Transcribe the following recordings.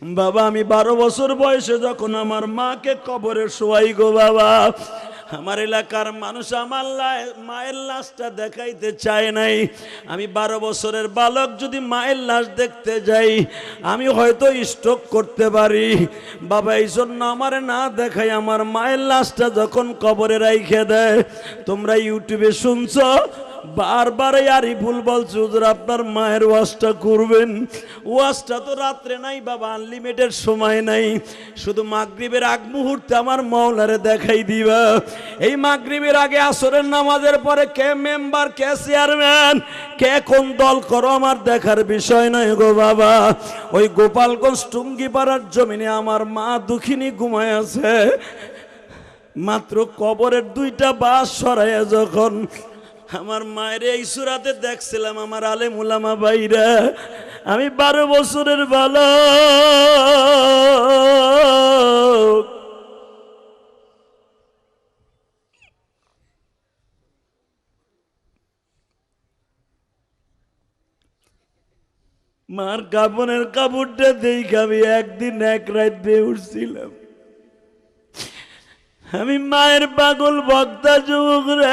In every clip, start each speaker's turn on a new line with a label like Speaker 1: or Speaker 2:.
Speaker 1: বাবা আমি 12 বছর বয়সে যখন আমার মাকে কবরে শোয়াই গো বাবা, আমার এলাকার মানুষ আমার মায়ের লাশটা দেখাইতে চায় নাই। আমি 12 বছরের বালক যদি মায়ের লাশ দেখতে যাই আমি হয়তো স্ট্রোক করতে পারি। বাবা এই জন্য আমার না দেখাই আমার মায়ের লাশটা যখন কবরে রাইখে দেয়, তোমরা ইউটিউবে শুনছো বারবার আরিফুল বলছে হুজুর আপনার মায়ের ওয়াজটা করবেন। ওয়াজটা তো রাত্রে নাই বাবা, আনলিমিটেড সময় নাই, শুধু মাগরিবের আগ মুহূর্তে আমার মাওলারে দেখাই দিবা। এই মাগরিবের আগে আসরের নামাজের পরে কে মেম্বার, কে চেয়ারম্যান, কে কোন দল করো আমার দেখার বিষয় নয় গো বাবা। ওই গোপালগঞ্জ টুঙ্গিপাড়ার জমিনে আমার মা দুঃখিনী ঘুমায় আছে, মাত্র কবরের 2টা বাঁশ সরাইয়া যখন আমার মায়ের এই সুরাতে দেখছিলাম আমার আলেম উলামা ভাইরা, আমি 12 বছরের বালক। মার কাপড়ের কাপড়টা দেখে আমি একদিন এক রাত বেয়ে উঠছিলাম। আমি মায়ের পাগল বক্তা যুবক রে,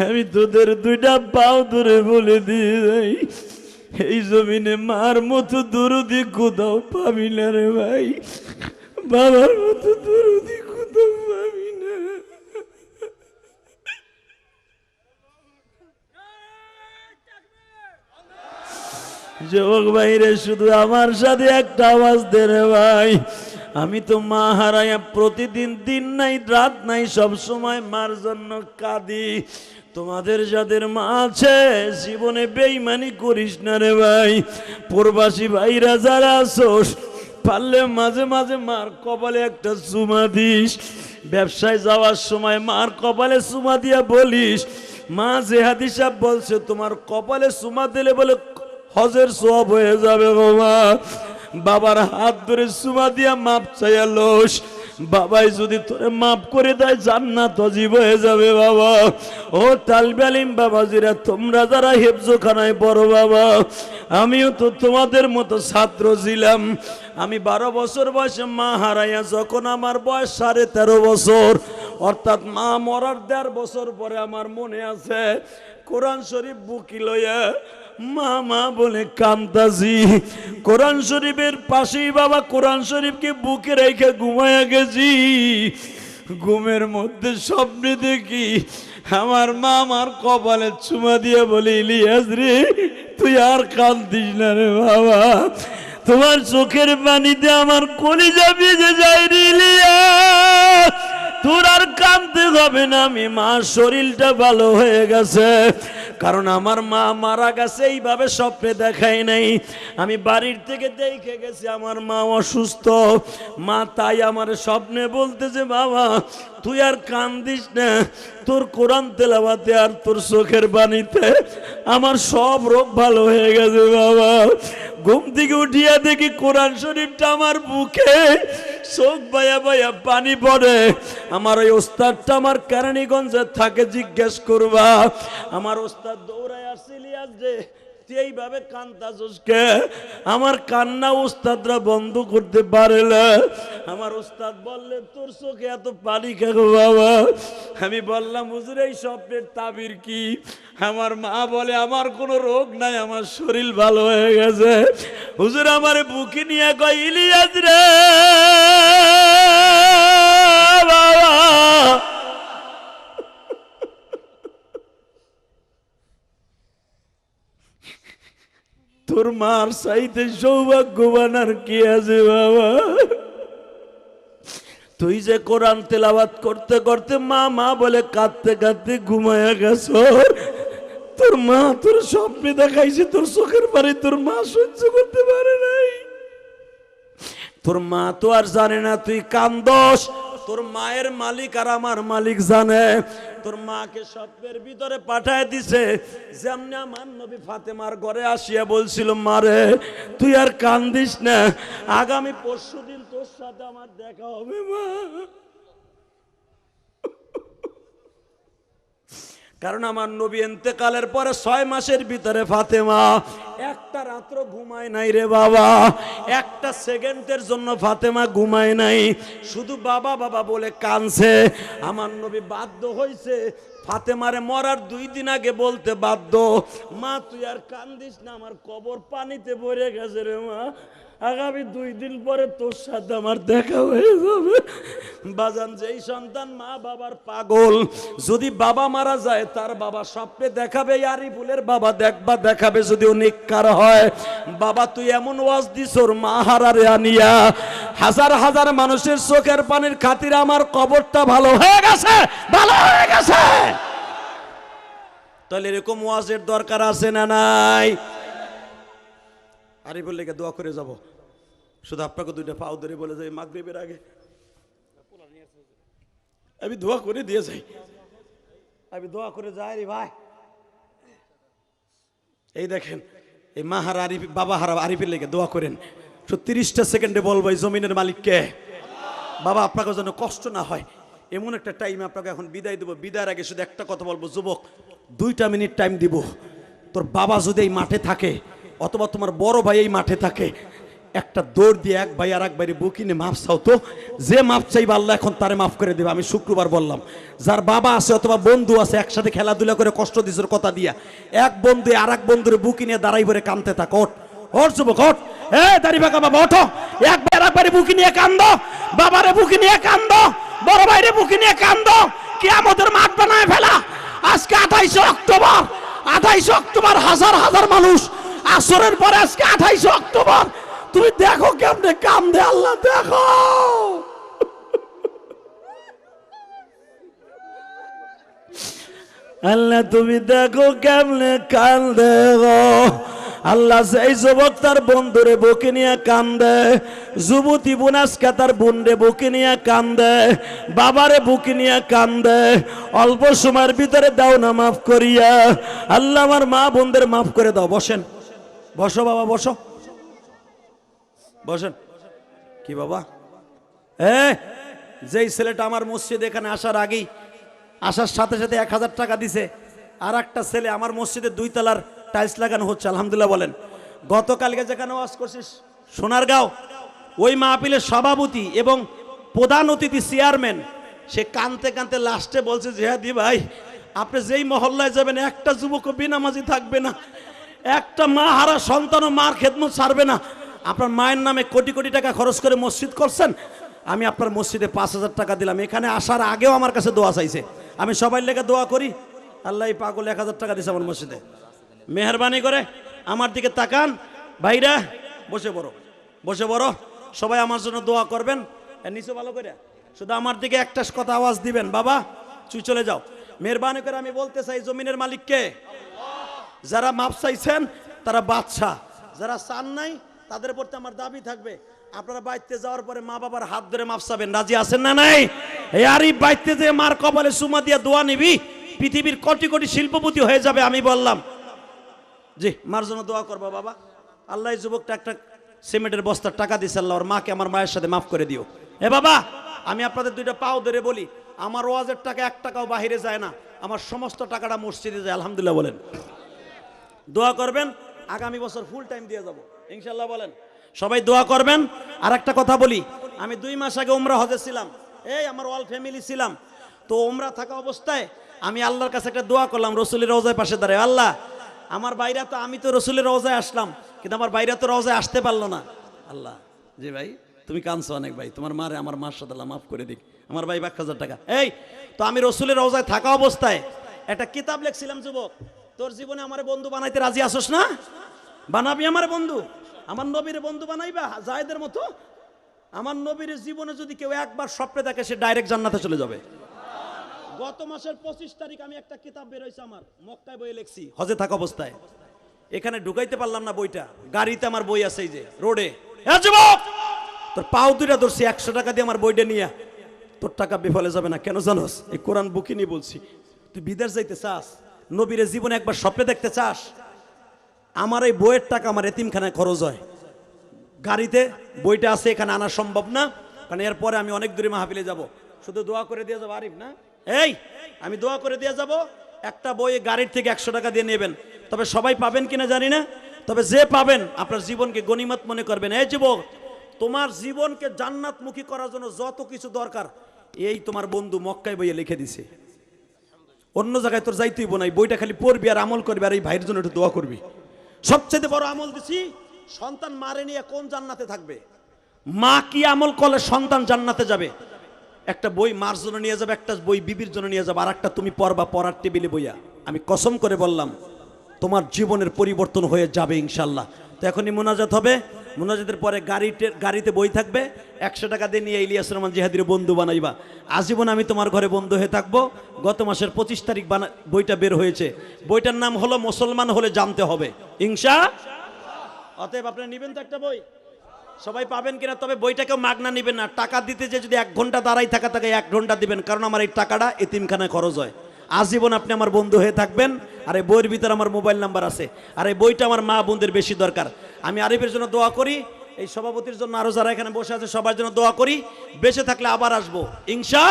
Speaker 1: আমি তোদের 2টা পাও ধরে বলে দিয়ে যাই, এই জমিনে মার মতো দরদি কোথাও পাবি না রে ভাই, বাবার মতো দরদি কোথাও পাবি না। যুবক ভাইরে শুধু আমার সাথে একটা আওয়াজ দে রে ভাই। আমি তো মা হারাইয়া প্রতিদিন দিন নাই রাত নাই সব সময় মার জন্য কাঁদি। তোমাদের যাদের মা আছে জীবনে বেঈমানি করিস না রে ভাই। প্রবাসী ভাইরা যারা আছোস পারলে মাঝে মাঝে মার কপালে একটা চুমা দিস। ব্যবসায় যাওয়ার সময় মার কপালে চুমা দিয়া বলিস, মা যে হাদিস সাহেব বলছে তোমার কপালে চুমা দিলে বলে হজের সওয়াব হয়ে যাবে গো মা। বাবার হাত ধরে চুমা দিয়া মাপ চাইয়া লোস, বাবাই যদি তোরে মাফ করে দেয় জান্নাত অজীব হয়ে যাবে বাবা। ও তালবে আলিম বাবাজিরা তোমরা যারা হেফজোখানায় পড়ো বাবা, আমিও তো তোমাদের মতো ছাত্র ছিলাম। আমি 12 বছর বয়সে মা হারাইয়া যখন আমার বয়স 13.5 বছর, অর্থাৎ মা মরার 1.5 বছর পরে আমার মনে আছে কোরআন শরীফ বুকি লইয়া মা মা বলে কান্দাজি। কোরআন শরীফের পাশেই বাবা কোরআন শরীফকে বুকে রেখে ঘুমায়া গেছি। ঘুমের মধ্যে স্বপ্নে দেখি আমার মা আমার কপালে চুমা দিয়ে বলে, ইলিয়াস রে তুই আর কান্দিস না রে বাবা, তোমার চোখের পানিতে আমার কলিজা ভিজে যায় রে ইলিয়াস, তোর আর কাঁদতে হবে না, আমি মার শরীরটা ভালো হয়ে গেছে। কারণ আমার মা মারা গেছে এইভাবে স্বপ্নে দেখাই নাই, আমি বাড়ির থেকে দেখে গেছি আমার মা অসুস্থ। মা তাই আমার স্বপ্নে বলতেছে, বাবা তুই আর কান্দিস না, তোর কোরআন তেলাওয়াতে আর তোর চোখের পানিতে আমার সব রোগ ভালো হয়ে গেছে বাবা। ঘুম থেকে উঠিয়া দেখি কোরআন শরীফটা আমার বুকে, চোখ বায়া বায়া পানি পড়ে। আমার ওই ওস্তাদটা আমার কেরানীগঞ্জে থাকে, জিজ্ঞেস করবা। আমার ওস্তাদ দৌড়ায় আসছিল, যে এইভাবে কান্দাজকে আমার কান্না ওস্তাদরা বন্ধ করতে পারে না। আমার ওস্তাদ বললে তোর চোখে এত পানি কেন বাবা? আমি বললাম হুজুর এই স্বপ্নের তাবির কি? আমার মা বলে আমার কোনো রোগ নাই, আমার শরীর ভালো হয়ে গেছে। হুজুর আমার বুকে নিয়ে কয়, ইলিয়াস রে বাবা, তোর মার চাইতে সৌভাগ্যবান আর কি আছে বাবা? তুই যে কোরআন তেলাওয়াত করতে করতে মা মা বলে কাঁদতে কাঁদতে ঘুমায়া গেছ, তোর মা তোর স্বপ্নে দেখাইছে তোর চোখের পানি তোর মা সহ্য করতে পারে নাই। তোর মা তো আর জানে না তুই কান্দস, তোর মায়ের মালিক আর আমার মালিক জানে। তোর মাকে স্বপ্নের ভিতরে পাঠায় দিছে, যেমনি আমার নবী ফাতেমার ঘরে আসিয়া বলছিল, মারে তুই আর কান্দিস না, আগামী পরশুদিন তোর সাথে আমার দেখা হবে মা। কারণ আমার নবী ইন্তেকালের পরে 6 মাসের ভিতরে ফাতেমা একটা রাত্র ঘুমায় নাই রে বাবা, একটা সেকেন্ডের জন্য ফাতেমা ঘুমায় নাই, শুধু বাবা বাবা বলে কাঁদছে। আমার নবী বাধ্য হয়েছে ফাতেমারে মরার 2 দিন আগে বলতে বাধ্য, মা তুই আর কান্দিস না, আমার কবর পানিতে ভরে গেছে রে মা, আগামী 2 দিন পরে তোর সাথে আমার দেখা হয়ে যাবে। বাজান, যেই সন্তান মা বাবার পাগল, যদি বাবা মারা যায় তার বাবা স্বপ্নে দেখাবে আরিফুলের বাবা দেখবা দেখাবে, যদি ও নেককার হয়। বাবা তুই এমন ওয়াজ দিস ওর মা হারারে আনিয়া, হাজার হাজার মানুষের চোখের পানির খাতিরে আমার কবরটা ভালো হয়ে গেছে, ভালো হয়ে গেছে। তাহলে এরকম ওয়াজের দরকার আছে না নাই? আরিফুল লেগে দোয়া করে যাব, শুধু আপনাকে 2টা পাও ধরে বলে যাই মাগরিবের আগে আমি দোয়া করে দিয়ে যাই, আমি দোয়া করে যাই রে ভাই। এই দেখেন এই মা হারা আরিফ, বাবা হারা আরিফের লেগে দোয়া করেন। 30টা সেকেন্ডে বলবো এই জমিনের মালিক কে? বাবা আপনাকে যেন কষ্ট না হয়, এমন একটা টাইমে আপনাকে এখন বিদায় দেবো। বিদায়ের আগে শুধু একটা কথা বলবো, যুবক 2টা মিনিট টাইম দিব। তোর বাবা যদি এই মাঠে থাকে অথবা তোমার বড় ভাই এই মাঠে থাকে, একটা দৌড় দিয়ে এক ভাই আর এক ভাইয়ের বুকিনে মাফ চাও তো, যে মাফ চাইবা আল্লাহ এখন তারে মাফ করে দেবে। আমি শুক্রবার বললাম, যার বাবা আছে অথবা বন্ধু আছে একসাথে খেলাধুলা করে কষ্ট দিছোর কথা দিয়া, এক বন্ধু আর এক বন্ধুর বুকি নিয়ে দাঁড়াই ভরে কানতে থাক। ওঠ ওঠ যুবক ওঠ, দাঁড়ি বাঁকা বাবা ওঠো, এক ভাই আর এক ভাইয়ের বুকি নিয়ে কান্দো, বাবারে বুকি নিয়ে কান্দো, বড় ভাইয়ের বুকি নিয়ে কান্দো, কিয়ামতের মাঠ বানায় ফেলা। আজকে 28 অক্টোবর, 28 অক্টোবর হাজার হাজার মানুষ আসরের পরে, আজকে 28 অক্টোবর, তুমি দেখো কেমনে কান্দে আল্লাহ, দেখো। আল্লাহ তুমি দেখো কেমনে কান্দে গো আল্লাহ। সেই যুবক তার বন্ধুরে বুকে নিয়ে কান্দে, যুবতী বোন আজকে তার বোনরে বুকে নিয়ে কান্দে, বাবারে বুকে নিয়ে কান্দে। অল্প সময়ের ভিতরে দাও না মাফ করিয়া আল্লাহ, আমার মা বোনদের মাফ করে দাও। বসেন, বসো বাবা বসো, বসেন। কি বাবা, যেই ছেলেটা আমার মসজিদ এখানে আসার আগেই, আসার সাথে সাথে 1000 টাকা দিছে, আর একটা ছেলে আমার মসজিদে 2 তলার টাইলস লাগানো হচ্ছে, আলহামদুলিল্লাহ বলেন। গতকালকে যেখানে ওয়াজ করছিস সোনারগাঁও, ওই মাহফিলের সভাপতি এবং প্রধান অতিথি চেয়ারম্যান, সে কানতে কানতে লাস্টে বলছে, জিহাদি ভাই আপনি যেই মহল্লায় যাবেন একটা যুবকও বেনামাজি থাকবে না, একটা মা হারা সন্তানও মার খেদমত ছাড়বে না। আপনার মায়ের নামে কোটি কোটি টাকা খরচ করে মসজিদ করছেন, আমি আপনার মসজিদে 5000 টাকা দিলাম। এখানে আসার আগেও আমার কাছে দোয়া চাইছে, আমি সবাই লেগে দোয়া করি। আল্লাহ এই পাগল 1000 টাকা দিছে আমার মসজিদে। মেহরবানি করে আমার দিকে তাকান ভাইরা, বসে বড় বসে বড়, সবাই আমার জন্য দোয়া করবেন। নিচে ভালো করে শুধু আমার দিকে একটা কথা আওয়াজ দিবেন, বাবা তুই চলে যাও। মেহরবানি করে আমি বলতে চাই, জমিনের মালিক কে? যারা মাপ চাইছেন তারা বাদশা, যারা চান নাই তাদের প্রতি আমার দাবি থাকবে, আপনারা বাইতে যাওয়ার পরে মা বাবার হাত ধরে মাপ চাবেন। রাজি আছেন না নাই? এই আরিফ বাইতে যে মার কপালে সুমা দিয়া দোয়া নিবি, পৃথিবীর কোটি কোটি শিল্পপতি হয়ে যাবে। আমি বললাম জি, মার জন্য দোয়া করবো বাবা। আল্লাহ যুবকটা একটা সিমেন্টের বস্তার টাকা দিছে, আল্লাহ ওর মাকে আমার মায়ের সাথে মাফ করে দিও। এ বাবা, আমি আপনাদের 2টা পাও ধরে বলি, আমার ওয়াজের টাকা 1 টাকাও বাহিরে যায় না, আমার সমস্ত টাকাটা মসজিদে যায়, আলহামদুলিল্লাহ বলেন। দোয়া করবেন, আগামী বছর ফুল টাইম দিয়ে যাব ইনশাল্লাহ বলেন। সবাই দোয়া করবেন। আর একটা কথা বলি, আমি 2 মাস আগে উমরা হজে ছিলাম, এই আমার অল ফ্যামিলি ছিলাম। তো উমরা থাকা অবস্থায় আমি আল্লাহর কাছে একটা দোয়া করলাম, রসুলের রওজায় পাশে দাঁড়ায়, আল্লাহ আমার বাইরা তো, আমি তো রসুলের রওজায় আসলাম কিন্তু আমার বাইরা তো রওজায় আসতে পারলো না। আল্লাহ জি ভাই তুমি কাঁদছো অনেক ভাই, তোমার মারে আমার মার সাথে আল্লাহ মাফ করে দিক, আমার ভাই 1000 টাকা। এই তো আমি রসুলের রওজায় থাকা অবস্থায় একটা কিতাব লিখছিলাম, যুবক তোর জীবনে আমার বন্ধু বানাইতে রাজি আসোস না? বানাবি আমার বন্ধু, আমার নবীর বন্ধু বানাইবা জায়েদের মতো। আমার নবীর জীবনে যদি কেউ একবার স্বপ্নে দেখে, সে ডাইরেক্ট জান্নাতে চলে যাবে। গত মাসের 25 তারিখ আমি একটা কিতাব বের হয়েছে আমার, মক্কায় বই লিখছি হজে থাকা অবস্থায়, এখানে ঢুকাইতে পারলাম না বইটা, গাড়িতে আমার বই আছে এই যে রোডে। তোর পাও 2টা ধরছি, 100 টাকা দিয়ে আমার বইটা নিয়ে, তোর টাকা বিফলে যাবে না। কেন জানোস? এই কোরআন বুকি নিয়ে বলছি, তুই বিদেশ যাইতে চাস, নবীর জীবনে একবার স্বপ্নে দেখতে চাস, আমার এই বইয়ের টাকা আমার এতিমখানায় খরচ হয়, গাড়িতে বইটা আছে, এখানে আনা সম্ভব না, কারণ এরপরে আমি অনেক দূরে মাহফিলে যাব। শুধু দোয়া করে দিয়ে যাবো আরিফ না, এই আমি দোয়া করে দিয়ে যাব, একটা বই গাড়ির থেকে 100 টাকা দিয়ে নেবেন, তবে সবাই পাবেন কিনা জানি না, তবে যে পাবেন আপনার জীবনকে গনিমত মনে করবেন। এই যুবক, তোমার জীবনকে জান্নাতমুখী করার জন্য যত কিছু দরকার এই তোমার বন্ধু মক্কায় বইয়ে লিখে দিছে। অন্য জায়গায় তোর যাইতেই নাই, বইটা খালি পড়বি আর আমল করবি, আর এই ভাইয়ের জন্য একটু দোয়া করবি। সবচেয়ে বড় আমল দিছি, সন্তান মারে নিয়ে কোন জান্নাতে থাকবে, মা কি আমল করলে সন্তান জান্নাতে যাবে। একটা বই মার জন্য নিয়ে যাবে, একটা বই বিবির জন্য নিয়ে যাবে, আর একটা তুমি পড়বা পড়ার টেবিলে বইয়া। আমি কসম করে বললাম তোমার জীবনের পরিবর্তন হয়ে যাবে ইনশাল্লাহ। তো এখনই মোনাজাত হবে, মোনাজাতের পরে গাড়িতে বই থাকবে, 100 টাকা দিয়ে নিয়ে ইলিয়াস রহমান জিহাদির বন্ধু বানাইবা। আজীবন আমি তোমার ঘরে বন্ধু হয়ে থাকবো। গত মাসের 25 তারিখ বইটা বের হয়েছে, বইটার নাম হলো মুসলমান হলে জানতে হবে ইনশা। অতএব আপনারা নেবেন তো একটা বই, সবাই পাবেন কিনা, তবে বইটা কেউ মাগনা নেবেন না। টাকা দিতে যে যদি 1 ঘন্টা দাঁড়াই থাকা থাকে 1 ঘন্টা দিবেন, কারণ আমার এই টাকাটা এতিমখানায় খরচ হয়। আজীবন আপনি আমার বন্ধু হয়ে থাকবেন। আর এই বইয়ের ভিতরে আমার মোবাইল নাম্বার আছে, আর এই বইটা আমার মা বোনদের বেশি দরকার। আমি আরিফের জন্য দোয়া করি, এই সভাপতির জন্য, আরো যারা এখানে বসে আছে সবার জন্য দোয়া করি। বেঁচে থাকলে আবার আসবো ইনশা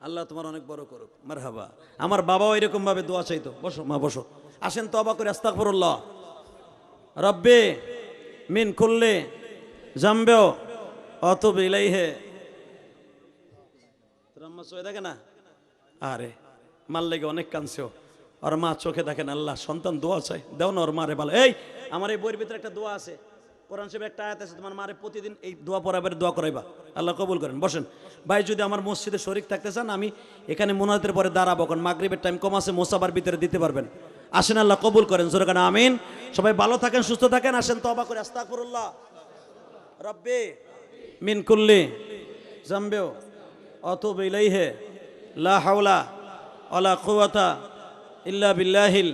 Speaker 1: আল্লাহ। তোমার অনেক বড় করুক, মারহাবা। আমার বাবাও এরকম ভাবে দোয়া চাইতো। বসো মা, বসো। আসেন তওবা করে আস্তাগফিরুল্লাহ রব্বে মিন কুল্লি জামবে আতুবু ইলাইহি। রাম্মা চোখে দেখে না, আরে মার লেগে অনেক কাঁদছে ওর মা, চোখে দেখেন। আল্লাহ সন্তান দোয়া চাই, দেও না ওর মারে ভালো। এই আমার এই বইয়ের ভিতরে একটা দোয়া আছে, কোরআন শরীফের একটা আয়াত আছে, তোমার মারে প্রতিদিন এই দোয়া পড়াবার দোয়া করাইবা, আল্লাহ কবুল করেন। বসেন ভাই, যদি আমার মসজিদে শরীক থাকতে চান আমি এখানে মুনাজাতের পরে দাঁড়াবো, কারণ মাগরিবের টাইম কম আছে, মোসাবার ভিতরে দিতে পারবেন। আসেন, আল্লাহ কবুল করেন, জোরে কান আমিন। সবাই ভালো থাকেন, সুস্থ থাকেন। আসেন তওবা করে আস্তাগফিরুল্লাহ রব্বি মিন কুল্লি জামবে আতুবু ইলাইহি লা হাওলা ওয়ালা কুওয়াতা ইল্লা বিল্লাহিল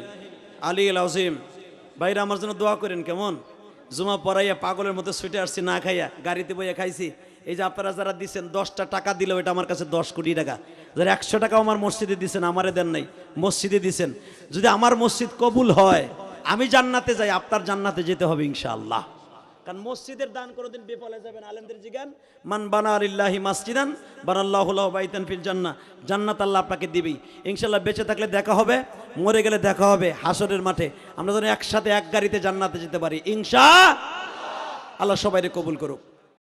Speaker 1: আলিয়্যিল আযীম। ভাইরা আমার জন্য দোয়া করেন। কেমন জুমা পড়াইয়া পাগলের মতো ছুটে আসছি, না খাইয়া গাড়িতে বইয়া খাইছি। এই যে আপনারা যারা দিচ্ছেন 10টা টাকা দিলেও এটা আমার কাছে 10 কোটি টাকা। যারা 100 টাকাও আমার মসজিদে দিচ্ছেন, আমারে দেন নাই, মসজিদে দিচ্ছেন। যদি আমার মসজিদ কবুল হয়, আমি জান্নাতে যাই, আপনার জান্নাতে যেতে হবে ইনশাআল্লাহ। কারণ মসজিদের দান কোনোদিন বিফলে যাবেন। আলেমদের জিগান, মান বানা লিল্লাহি মাসজিদান বানাল্লাহু লাহু বাইতান ফিল জান্নাহ। জান্নাত আল্লাহ আপনাকে দিবেই ইনশাআল্লাহ। বেঁচে থাকলে দেখা হবে, মরে গেলে দেখা হবে হাসরের মাঠে। আমরা যেন একসাথে এক গাড়িতে জান্নাতে যেতে পারি ইনশাআল্লাহ। আল্লাহ সবাইকে কবুল করুক।